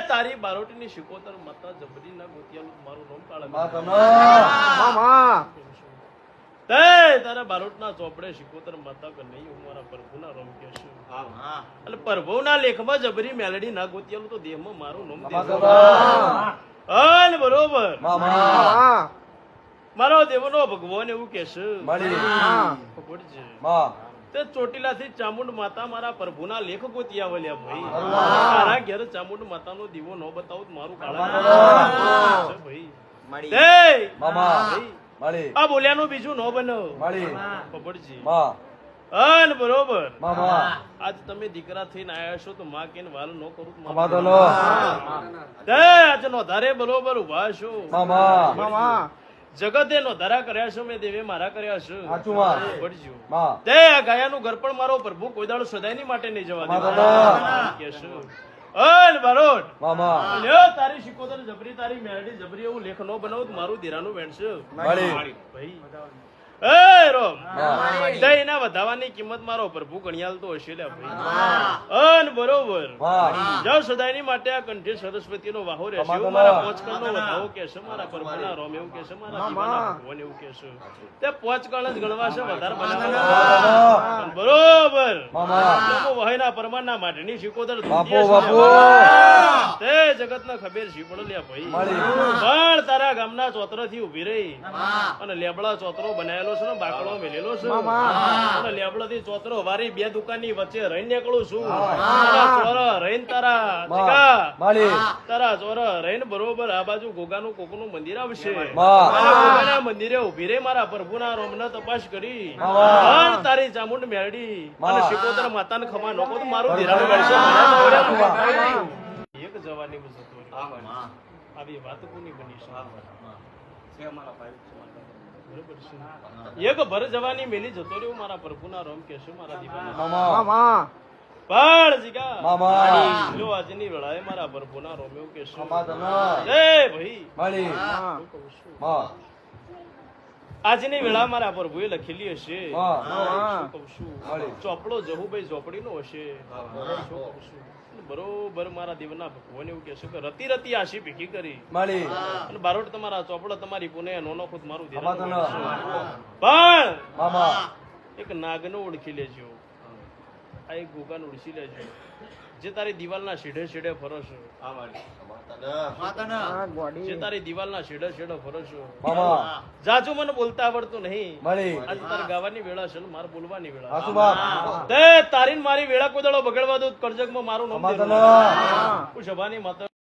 તારી બારોટીની શિકોતર માતા જબરી ના ગોતિયાલું મારું નામ કાળા તે તારા બારોટના ચોપડે શિકોતર માતા કે નહીં હું મારા પ્રભુના રોમ કે છું એટલે પ્રભુના લેખમાં જબરી મેલડી ના ગોતિયાલું તો દેહમાં મારું નામ અને બરોબર મારો દેવનો ભગવાન એવું કે છે તે ચોટીલાથી ચામુંડ માતા મારા પ્રભુના લેખ ગોતી આવલ્યા ભાઈ મારા ઘેર ચામુંડ માતાનો દીવો ન બતાવું મારું કાળા ભાઈ આ બોલ્યાનું બીજું ન બનો ખબરજી અન બરોબર આજ તમે દીકરા થઈને આયા છો તો માં કે વાલ ન કરું આજ નો ધારે બરોબર ઉભા છો જગતે નો ધરા કર્યા છો મેં દેવે મારા કર્યા છે તે આ ગાયાનું ઘર પણ મારો પ્રભુ કોઈ દાડો સદાયની માટે નહીં જવા દે તારી શિકોતર જબરી તારી મેરડી જબરી એવું લેખ નો બનાવું મારું ધીરાનું વેણશે ભાઈ એના વધાવાની કિંમત મારો પ્રભુ ગણિયાલ તો હશે બરોબર જાઓ સદાયની માટે આ કંઠે સરસ્વતી નો વાહો રહેશે એવું મારા પોચકળ નો વધાવો કહેશે મારા પ્રભુના રોમ એવું કહેશે મારા દીવાના ભગવાન એવું કહેશે તે પોચકળ જ ગણવાશે વધારે બરોબર વહાયના પરમાનના માટેની શિકોતર તે જગત ના ખબર છે પણ લ્યા ભાઈ પણ તારા ગામના ચોતરો થી ઉભી રહી અને લેબડા ચોતરો બનાયેલો છે ને બાકડો મેલેલો છે અને લેબડા થી ચોતરો વારી બે દુકાનની વચ્ચે રહીને નીકળું છું ચોરા રહીને તારા ચોરા રહીને બરોબર આ બાજુ ગોગાનું કોકનું મંદિર આવશે ગોગાના મંદિરે ઉભી રહી મારા પ્રભુના રોમના તપાસ કરી તારી ચામુંડ મેરડી અને શિકોતર માતાને ખમા નકો તો મારું ધીરાનું મળશે એક જવાની આવી વાત કોની બની છે એક ભર જવાની મેલી જતો રહ્યો મારા પ્રભુના રોમ કેશો મારા દીવાના પણ જીગા લો આજની વેળાએ મારા પ્રભુના રોમ એવું કેશો ભાઈ આજની વેળા મારા પ્રભુએ લખેલી હશે ચોપડો જહુભાઈ ઝોપડી નો હશે બરોબર મારા દેવના ભગવાન એવું કહેશે કે રતી રતી આશી ભેગી કરી અને બારોટ તમારા ચોપડો તમારી પુને નો ખુદ મારું પણ એક નાગનો ઓળખી લેજો આ એક ગોગાને ઓળખી લેજો જે તારી દિવાલના શેઢે શેઢે ફરશો જે તારી દિવાલના શેઢે શેઢે ફરશો જાજુ મને બોલતા આવડતું નહીં આજે તારી ગાવાની વેળા છે મારે બોલવાની વેળા તે તારી મારી વેળા કોઈ દાડો બગડવા દો કરજગમાં મારું નામ હું સભાની માતા